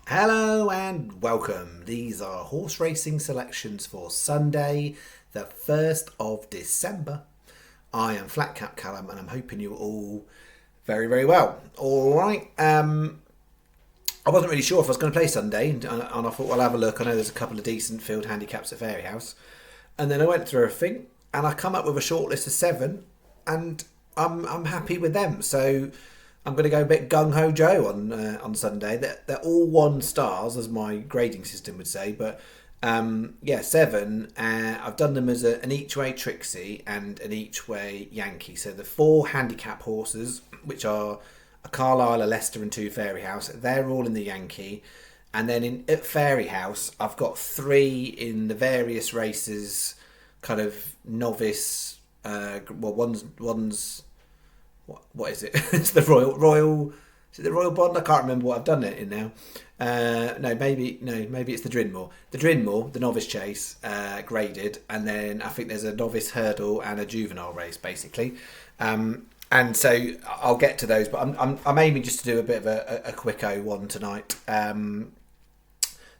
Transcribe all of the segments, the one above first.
Hello and welcome. These are horse racing selections for Sunday, the 1st of December. I am flatcapcallum and I'm hoping you're all very, very well. Alright, I wasn't really sure if I was going to play Sunday and I thought, well, I'll have a look. I know there's a couple of decent field handicaps at Fairyhouse. And then I went through everything and I come up with a short list of 7 and I'm happy with them. So I'm going to go a bit gung ho Joe on Sunday. They're all 1 stars, as my grading system would say. But 7. I've done them as an each way Trixie and an each way Yankee. So the 4 handicap horses, which are a Carlisle, a Leicester, and 2 Fairyhouse, they're all in the Yankee. And then at Fairyhouse, I've got 3 in the various races, kind of novice. One's what is it? It's the Royal. Is it the Royal Bond? I can't remember what I've done it in now. Maybe it's the Drinmore. The Drinmore, the novice chase, graded, and then I think there's a novice hurdle and a juvenile race, basically. And so I'll get to those, but I'm aiming just to do a bit of a quick O1 tonight. So I'm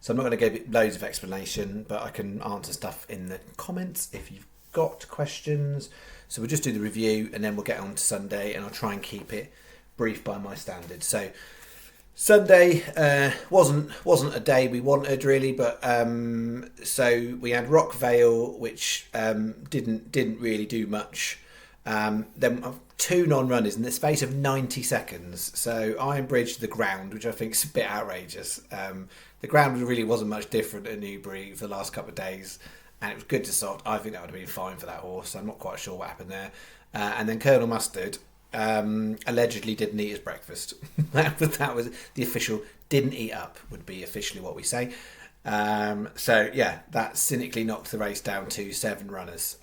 not going to give loads of explanation, but I can answer stuff in the comments if you've got questions. So we'll just do the review and then we'll get on to Sunday, and I'll try and keep it brief by my standards. So Sunday wasn't a day we wanted really, but so we had Rock Vale, which didn't really do much. Then 2 non-runners in the space of 90 seconds. So Iron Bridge, the ground, which I think is a bit outrageous. The ground really wasn't much different at Newbury for the last couple of days. And it was good to sort. I think that would have been fine for that horse. So I'm not quite sure what happened there. And then Colonel Mustard allegedly didn't eat his breakfast. that was the official. Didn't eat up would be officially what we say. So yeah, that cynically knocked the race down to 7 runners.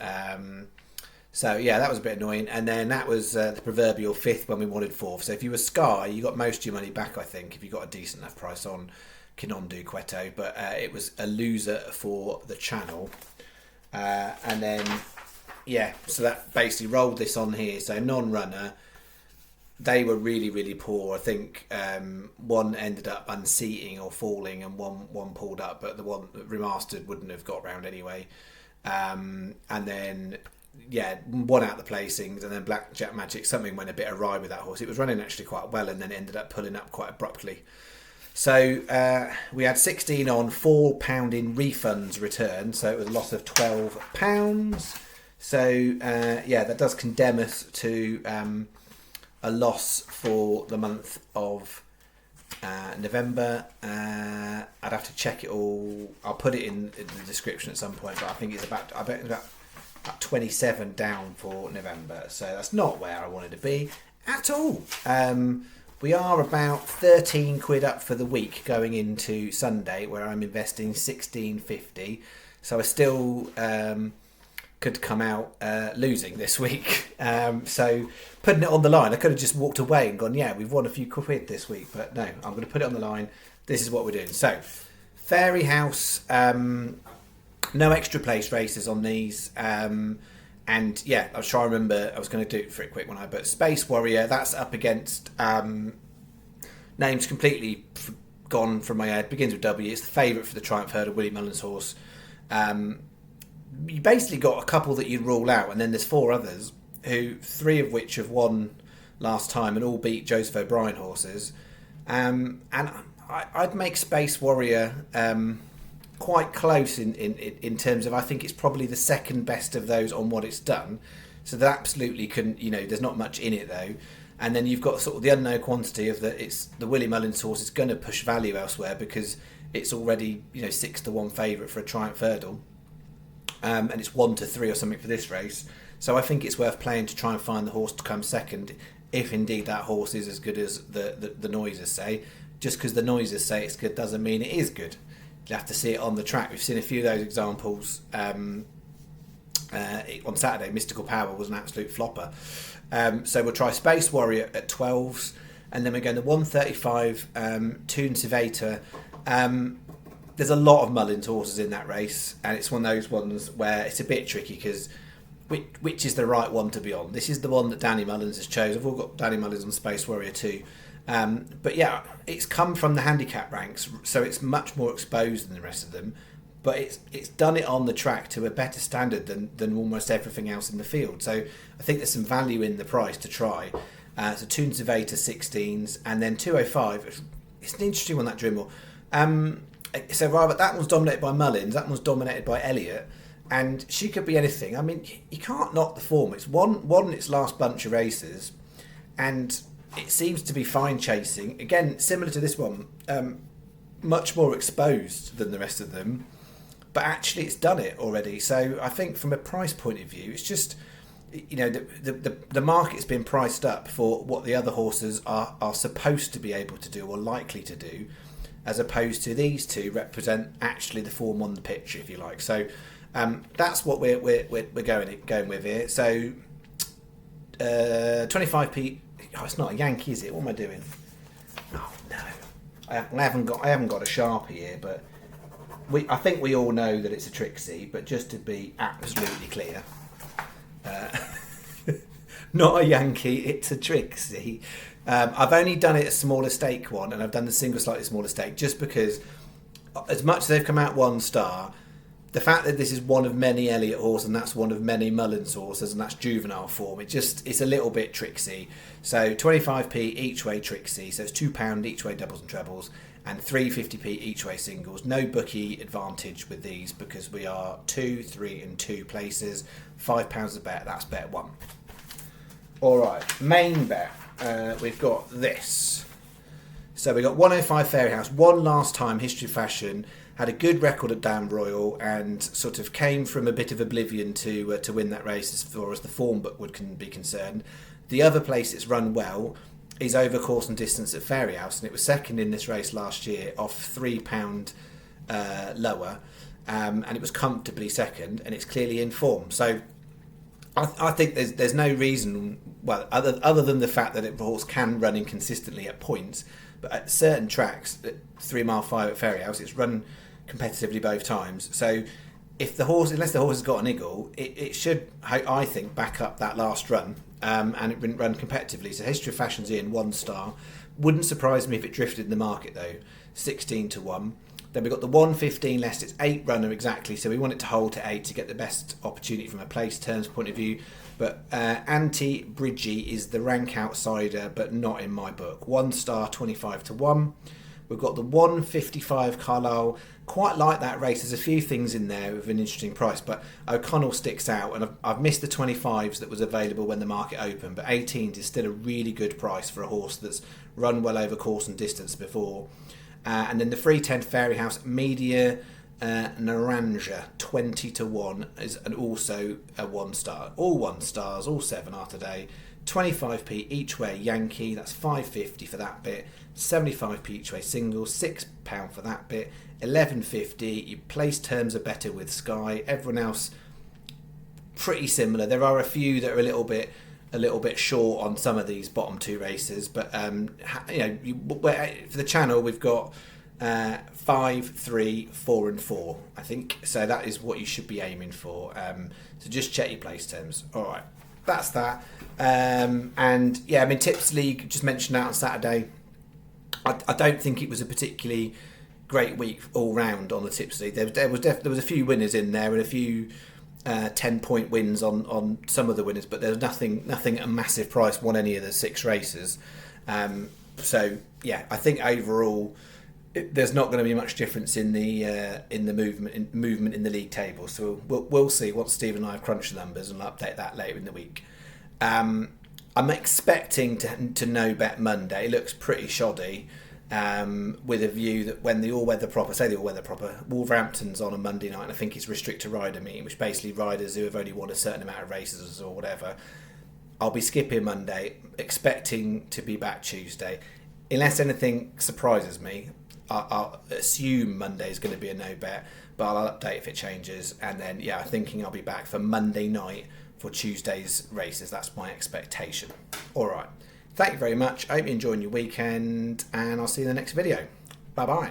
So yeah, that was a bit annoying. And then that was the proverbial 5th when we wanted 4th. So if you were Sky, you got most of your money back, I think, if you got a decent enough price on Kinondu Cueto, but it was a loser for the channel. And then so that basically rolled this on here. So non-runner, they were really, really poor. I think one ended up unseating or falling, and one pulled up, but the one remastered wouldn't have got round anyway. And then one out the placings, and then Blackjack Magic, something went a bit awry with that horse. It was running actually quite well, and then it ended up pulling up quite abruptly. So we had 16 on, £4 in refunds returned, so it was a loss of £12. So that does condemn us to a loss for the month of November. I'd have to check it all. I'll put it in the description at some point, but I think it's about 27 down for November. So that's not where I wanted to be at all. We are about 13 quid up for the week going into Sunday, where I'm investing 16.50. So I still could come out losing this week. So putting it on the line, I could have just walked away and gone, yeah, we've won a few quid this week. But no, I'm going to put it on the line. This is what we're doing. So Fairyhouse, no extra place races on these. And yeah, I was trying to remember. I was going to do it for a quick one, but Space Warrior, that's up against names completely gone from my head. Begins with W. It's the favourite for the Triumph Hurdle, Willie Mullins' horse. You basically got a couple that you'd rule out, and then there's 4 others, 3 of which have won last time and all beat Joseph O'Brien horses. And I'd make Space Warrior quite close in terms of, I think it's probably the second best of those on what it's done. So that absolutely can, there's not much in it though. And then you've got sort of the unknown quantity of it's the Willie Mullins horse is going to push value elsewhere because it's already 6-1 favourite for a Triumph Hurdle, and it's 1-3 or something for this race. So I think it's worth playing to try and find the horse to come second, if indeed that horse is as good as the noises say. Just because the noises say it's good doesn't mean it is good. You have to see it on the track. We've seen a few of those examples. On Saturday, Mystical Power was an absolute flopper. So we'll try Space Warrior at 12s, and then we're going to 135 Toon Civator. There's a lot of Mullins horses in that race, and it's one of those ones where it's a bit tricky because which is the right one to be on? This is the one that Danny Mullins has chosen. I've all got Danny Mullins on Space Warrior too. But yeah, it's come from the handicap ranks, so it's much more exposed than the rest of them. But it's done it on the track to a better standard than almost everything else in the field. So I think there's some value in the price to try. So Tunes of 8 are 16s, and then 205. It's an interesting one, that Dremel. So rather, that one's dominated by Mullins, that one's dominated by Elliott, and she could be anything. I mean, you can't knock the form. It's won its last bunch of races, and it seems to be fine chasing. Again, similar to this one, much more exposed than the rest of them, but actually it's done it already. So I think from a price point of view, it's just, you know, the market's been priced up for what the other horses are supposed to be able to do or likely to do, as opposed to these two represent actually the form on the pitch, if you like. So that's what we're going with here. So 25p. Oh, it's not a Yankee, is it? What am I doing? Oh no, I haven't got a Sharpie here, but I think we all know that it's a Trixie. But just to be absolutely clear, not a Yankee, it's a Trixie. I've only done it a smaller stake one, and I've done the single slightly smaller stake just because, as much as they've come out 1 star, the fact that this is one of many Elliott horses and that's one of many Mullins horses and that's juvenile form, it's a little bit Trixie. So 25p each way Trixie, so it's £2 each way doubles and trebles, and 350p each way singles. No bookie advantage with these because we are 2, 3 and 2 places. £5 a bet, that's bet 1. Alright, main bet. We've got this. So we got 105 Fairyhouse, won last time, History of Fashion, had a good record at Dam Royal, and sort of came from a bit of oblivion to win that race as far as the form book would be concerned. The other place it's run well is over course and distance at Fairyhouse, and it was second in this race last year off £3 lower, and it was comfortably second, and it's clearly in form. So I think there's no reason, well, other than the fact that the horse can run inconsistently at points, but at certain tracks, at 3 mile 5 at Fairyhouse, it's run competitively both times. So if the horse, unless the horse has got an eagle, it should, I think, back up that last run, and it wouldn't run competitively. So History of Fashion's in 1 star. Wouldn't surprise me if it drifted in the market though, 16 to 1. Then we've got the 115 Leicester, it's 8 runner exactly, so we want it to hold to 8 to get the best opportunity from a place terms point of view. But Anti-Bridgie is the rank outsider, but not in my book. 1 star, 25 to 1. We've got the 155 Carlisle. Quite like that race. There's a few things in there with an interesting price, but O'Connell sticks out, and I've missed the 25s that was available when the market opened, but 18s is still a really good price for a horse that's run well over course and distance before. And then the 310 Fairyhouse Media Naranja, 20 to 1 is also a 1 star. All 1 stars, all 7 are today. 25p each way Yankee, that's £5.50 for that bit. 75p each way single, £6 for that bit. 11.50. Your place terms are better with Sky. Everyone else pretty similar. There are a few that are a little bit short on some of these bottom 2 races, but for the channel we've got 5, 3, 4 and 4, I think, so that is what you should be aiming for. So just check your place terms. Alright, that's that. And yeah, I mean, Tips League, just mentioned that on Saturday. I don't think it was a particularly great week all round on the Tips League. There was a few winners in there and a few 10-point wins on some of the winners, but there's nothing at a massive price won any of the 6 races. So yeah, I think overall there's not going to be much difference in the movement in the league table. So we'll see once Steve and I have crunched the numbers, and I'll update that later in the week. I'm expecting to no bet Monday. It looks pretty shoddy. With a view that when the all-weather proper, Wolverhampton's on a Monday night, and I think it's restrict to rider meeting, which basically riders who have only won a certain amount of races or whatever. I'll be skipping Monday, expecting to be back Tuesday. Unless anything surprises me, I'll assume Monday is going to be a no bet, but I'll update if it changes. And then, yeah, I'm thinking I'll be back for Monday night for Tuesday's races. That's my expectation. All right. Thank you very much. I hope you're enjoying your weekend, and I'll see you in the next video. Bye-bye.